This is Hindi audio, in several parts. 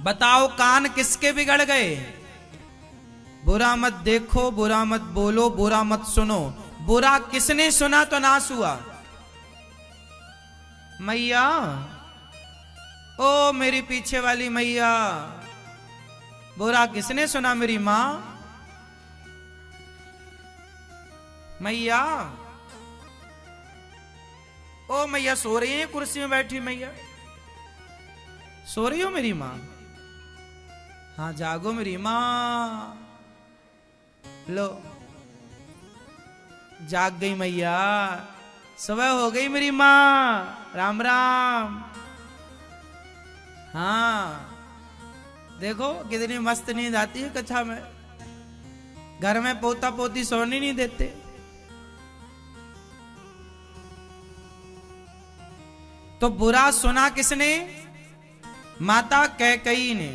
बताओ कान किसके बिगड़ गए? बुरा मत देखो, बुरा मत बोलो, बुरा मत सुनो। बुरा किसने सुना तो नाश हुआ? मैया, ओ मेरी पीछे वाली मैया, बुरा किसने सुना? मेरी मां। मैया, ओ मैया सो रही है कुर्सी में बैठी? मैया सो रही हो मेरी मां? हाँ जागो मेरी मां। लो जाग गई मैया, सुबह हो गई मेरी मां, राम राम। हाँ देखो कितनी मस्त नींद आती है कक्षा में। घर में पोता पोती सोने नहीं देते। तो बुरा सुना किसने? माता कैकई ने।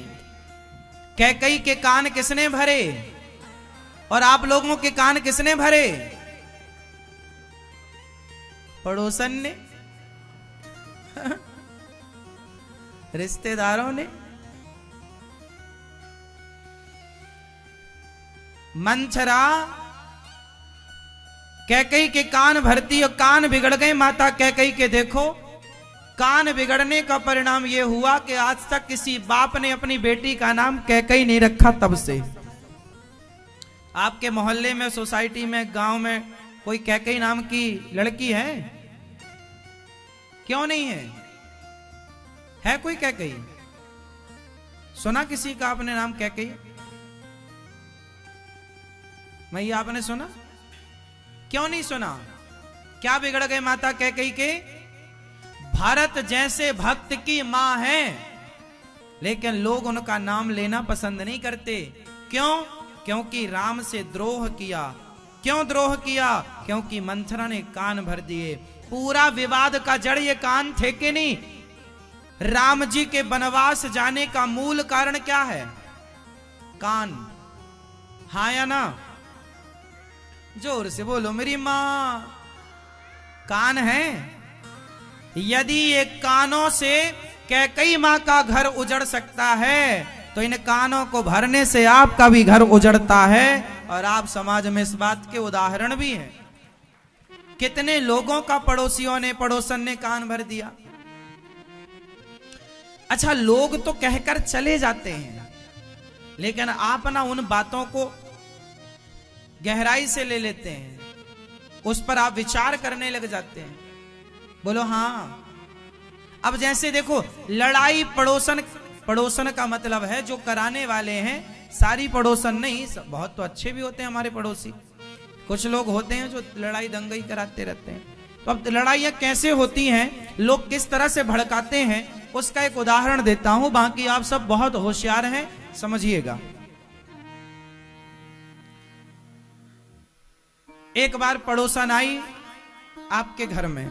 कैकई के कान किसने भरे? और आप लोगों के कान किसने भरे? पड़ोसन ने, रिश्तेदारों ने। मंथरा कैकई के कान भरती और कान बिगड़ गए माता कैकई के। देखो कान बिगड़ने का परिणाम यह हुआ कि आज तक किसी बाप ने अपनी बेटी का नाम कैकई नहीं रखा। तब से आपके मोहल्ले में, सोसाइटी में, गांव में कोई कैकई नाम की लड़की है? क्यों नहीं है? है कोई कैकई? सुना किसी का आपने नाम कैकई? मैया आपने सुना? क्यों नहीं सुना? क्या बिगड़ गए माता कैकई के? भारत जैसे भक्त की मां है, लेकिन लोग उनका नाम लेना पसंद नहीं करते। क्यों? क्योंकि राम से द्रोह किया। क्यों द्रोह किया? क्योंकि मंथरा ने कान भर दिए। पूरा विवाद का जड़ ये कान थे कि नहीं? राम जी के वनवास जाने का मूल कारण क्या है? कान। हाँ या ना? जोर से बोलो मेरी मां। कान है। यदि ये कानों से कैकई मां का घर उजड़ सकता है, तो इन कानों को भरने से आपका भी घर उजड़ता है। और आप समाज में इस बात के उदाहरण भी हैं। कितने लोगों का पड़ोसियों ने, पड़ोसन ने कान भर दिया। अच्छा, लोग तो कहकर चले जाते हैं, लेकिन आप ना उन बातों को गहराई से ले लेते हैं, उस पर आप विचार करने लग जाते हैं। बोलो हाँ। अब जैसे देखो, लड़ाई पड़ोसन का मतलब है जो कराने वाले हैं। सारी पड़ोसन नहीं, बहुत तो अच्छे भी होते हैं हमारे पड़ोसी। कुछ लोग होते हैं जो लड़ाई दंगई कराते रहते हैं। तो अब लड़ाइयां कैसे होती हैं, लोग किस तरह से भड़काते हैं, उसका एक उदाहरण देता हूं। बाकी आप सब बहुत होशियार हैं, समझिएगा। एक बार पड़ोसन आई आपके घर में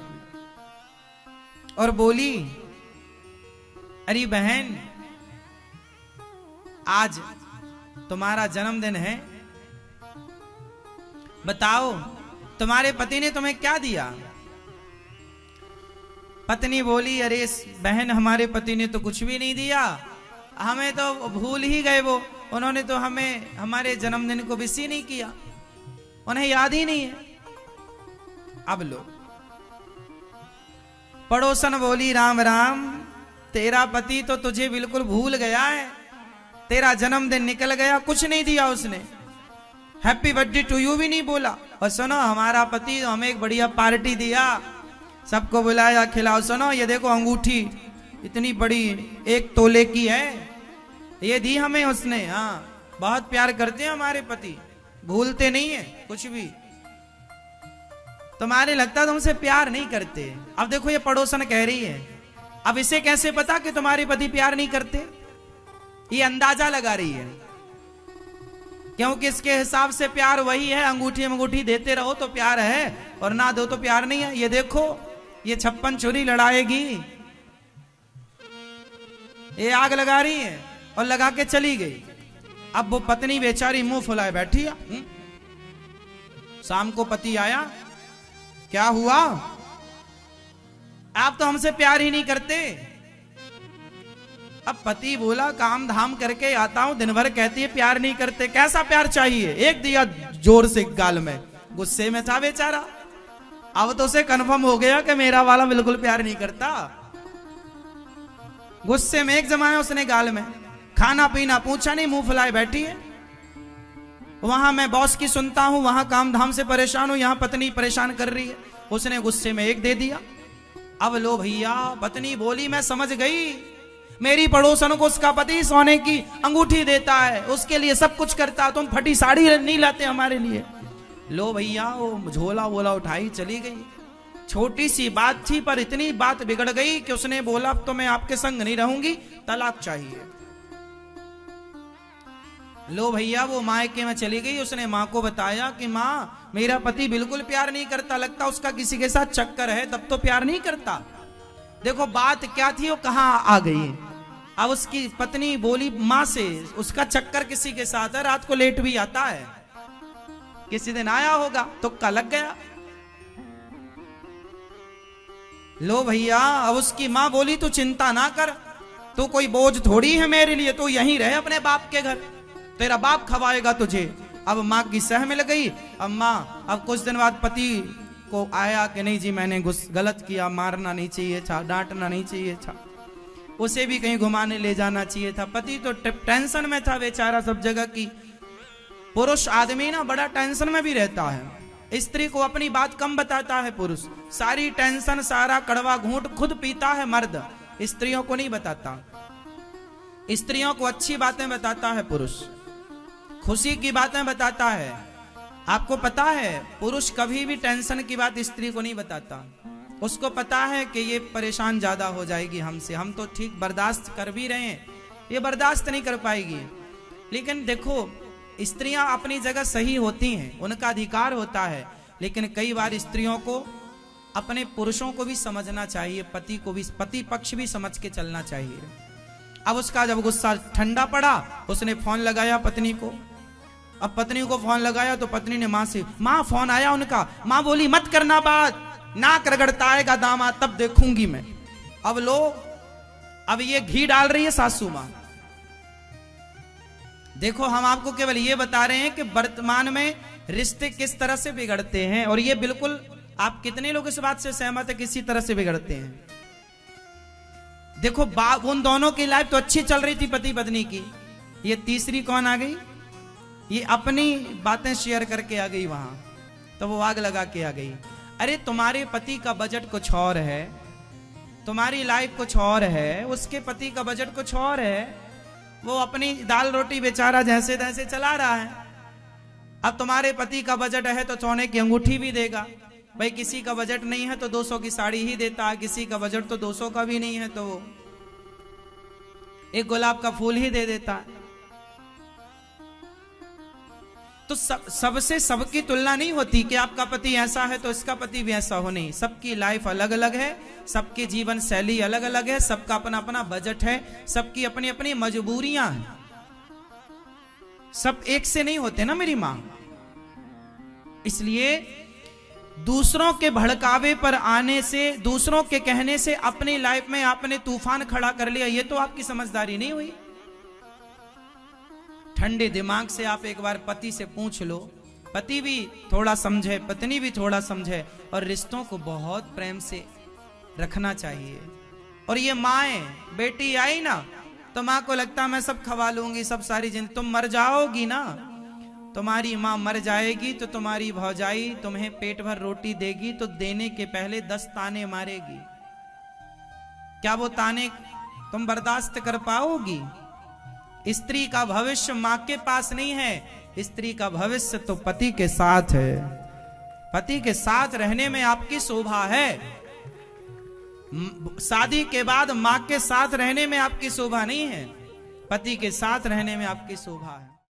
और बोली, अरे बहन, आज तुम्हारा जन्मदिन है, बताओ तुम्हारे पति ने तुम्हें क्या दिया? पत्नी बोली, अरे बहन, हमारे पति ने तो कुछ भी नहीं दिया, हमें तो भूल ही गए। वो उन्होंने तो हमें हमारे जन्मदिन को विश ही नहीं किया, उन्हें याद ही नहीं है। अब लो, पड़ोसन बोली, राम राम, तेरा पति तो तुझे बिल्कुल भूल गया है। तेरा जन्मदिन निकल गया, कुछ नहीं दिया उसने, हैप्पी बर्थडे टू यू भी नहीं बोला। और सुनो, हमारा पति हमें एक बढ़िया पार्टी दिया, सबको बुलाया, खिलाओ। सुनो, ये देखो अंगूठी इतनी बड़ी 1 तोले की है, ये दी हमें उसने। हाँ, बहुत प्यार करते हैं हमारे पति, भूलते नहीं है कुछ भी। तुम्हारे लगता तुमसे प्यार नहीं करते। अब देखो, ये पड़ोसन कह रही है। अब इसे कैसे पता कि तुम्हारे पति प्यार नहीं करते? ये अंदाजा लगा रही है, क्योंकि इसके हिसाब से प्यार वही है, अंगूठी देते रहो तो प्यार है, और ना दो तो प्यार नहीं है। ये देखो, ये 56 छुरी लड़ाएगी, ये आग लगा रही है और लगा के चली गई। अब वो पत्नी बेचारी मुंह फुलाए बैठी है। शाम को पति आया, क्या हुआ? आप तो हमसे प्यार ही नहीं करते। अब पति बोला काम धाम करके आता हूं, दिन भर कहती है प्यार नहीं करते। कैसा प्यार चाहिए? एक दिया जोर से गाल में, गुस्से में था बेचारा। अब तो उसे कन्फर्म हो गया कि मेरा वाला बिल्कुल प्यार नहीं करता। गुस्से में एक जमाया उसने गाल में। खाना पीना पूछा नहीं, मुंह फुलाए बैठी है। वहां मैं बॉस की सुनता हूं, वहां काम धाम से परेशान हूं, यहां पत्नी परेशान कर रही है। उसने गुस्से में एक दे दिया। अब लो भैया, पत्नी बोली मैं समझ गई, मेरी पड़ोसन को उसका पति सोने की अंगूठी देता है, उसके लिए सब कुछ करता है, तुम फटी साड़ी नहीं लाते हमारे लिए। लो भैया, वो झोला वोला उठाई चली गई। छोटी सी बात थी पर इतनी बात बिगड़ गई कि उसने बोला अब तो मैं आपके संग नहीं रहूंगी, तलाक चाहिए। लो भैया, वो मायके में चली गई। उसने माँ को बताया कि माँ मेरा पति बिल्कुल प्यार नहीं करता, लगता उसका किसी के साथ चक्कर है, तब तो प्यार नहीं करता। देखो बात क्या थी, वो कहाँ आ गई। अब उसकी पत्नी बोली माँ से, उसका चक्कर किसी के साथ है, रात को लेट भी आता है, किसी दिन आया होगा, तुक्का लग गया। लो भैया, अब उसकी माँ बोली तू चिंता ना कर, तू कोई बोझ थोड़ी है मेरे लिए, तू यहीं रहे अपने बाप के घर, तेरा बाप खवाएगा तुझे। अब माँ की सह मिल गई। अब माँ अब कुछ दिन बाद पति को आया कि नहीं जी मैंने गलत किया, मारना नहीं चाहिए था, डांटना नहीं चाहिए था, उसे भी कहीं घुमाने ले जाना चाहिए था। पति तो टेंशन में था बेचारा सब जगह की। पुरुष आदमी ना बड़ा टेंशन में भी रहता है, स्त्री को अपनी बात कम बताता है पुरुष। सारी टेंशन सारा कड़वा घूंट खुद पीता है मर्द, स्त्रियों को नहीं बताता। स्त्रियों को अच्छी बातें बताता है पुरुष, खुशी की बातें बताता है। आपको पता है पुरुष कभी भी टेंशन की बात स्त्री को नहीं बताता। उसको पता है कि ये परेशान ज्यादा हो जाएगी हमसे, हम तो ठीक बर्दाश्त कर भी रहे हैं, ये बर्दाश्त नहीं कर पाएगी। लेकिन देखो स्त्रियां अपनी जगह सही होती हैं, उनका अधिकार होता है, लेकिन कई बार स्त्रियों को अपने पुरुषों को भी समझना चाहिए, पति को भी, पति पक्ष भी समझ के चलना चाहिए। अब उसका जब गुस्सा ठंडा पड़ा, उसने फोन लगाया पत्नी को। अब पत्नी को फोन लगाया तो पत्नी ने माँ से, माँ फोन आया उनका, माँ बोली मत करना बात, नाक रगड़ता आएगा दामाद तब देखूंगी मैं। अब लो, अब ये घी डाल रही है सासू माँ। देखो हम आपको केवल ये बता रहे हैं कि वर्तमान में रिश्ते किस तरह से बिगड़ते हैं, और ये बिल्कुल आप कितने लोग इस बात से सहमत है किसी तरह से बिगड़ते हैं। देखो उन दोनों की लाइफ तो अच्छी चल रही थी पति पत्नी की, ये तीसरी कौन आ गई, ये अपनी बातें शेयर करके आ गई वहां, तो वो आग लगा के आ गई। अरे तुम्हारे पति का बजट कुछ और है, तुम्हारी लाइफ कुछ और है, उसके पति का बजट कुछ और है, वो अपनी दाल रोटी बेचारा जैसे तैसे चला रहा है। अब तुम्हारे पति का बजट है तो सोने की अंगूठी भी देगा, भाई किसी का बजट नहीं है तो 200 की साड़ी ही देता है, किसी का बजट तो 200 का भी नहीं है तो एक गुलाब का फूल ही दे देता है। तो सबसे सबकी तुलना नहीं होती कि आपका पति ऐसा है तो इसका पति भी ऐसा हो, नहीं। सबकी लाइफ अलग अलग है, सबकी जीवन शैली अलग अलग है, सबका अपना अपना बजट है, सबकी अपनी अपनी मजबूरियां हैं, सब एक से नहीं होते ना मेरी मां। इसलिए दूसरों के भड़कावे पर आने से, दूसरों के कहने से अपनी लाइफ में आपने तूफान खड़ा कर लिया, ये तो आपकी समझदारी नहीं हुई। ठंडे दिमाग से आप एक बार पति से पूछ लो, पति भी थोड़ा समझे, पत्नी भी थोड़ा समझे, और रिश्तों को बहुत प्रेम से रखना चाहिए। और ये माएं, बेटी आई ना तो माँ को लगता मैं सब खवा लूंगी, सब सारी जिंदगी, तुम मर जाओगी ना, तुम्हारी माँ मर जाएगी तो तुम्हारी भौजाई तुम्हें पेट भर रोटी देगी तो देने के पहले 10 ताने मारेगी। क्या वो ताने तुम बर्दाश्त कर पाओगी? स्त्री का भविष्य मां के पास नहीं है, स्त्री का भविष्य तो पति के साथ है। पति के साथ रहने में आपकी शोभा है, शादी के बाद मां के साथ रहने में आपकी शोभा नहीं है, पति के साथ रहने में आपकी शोभा है।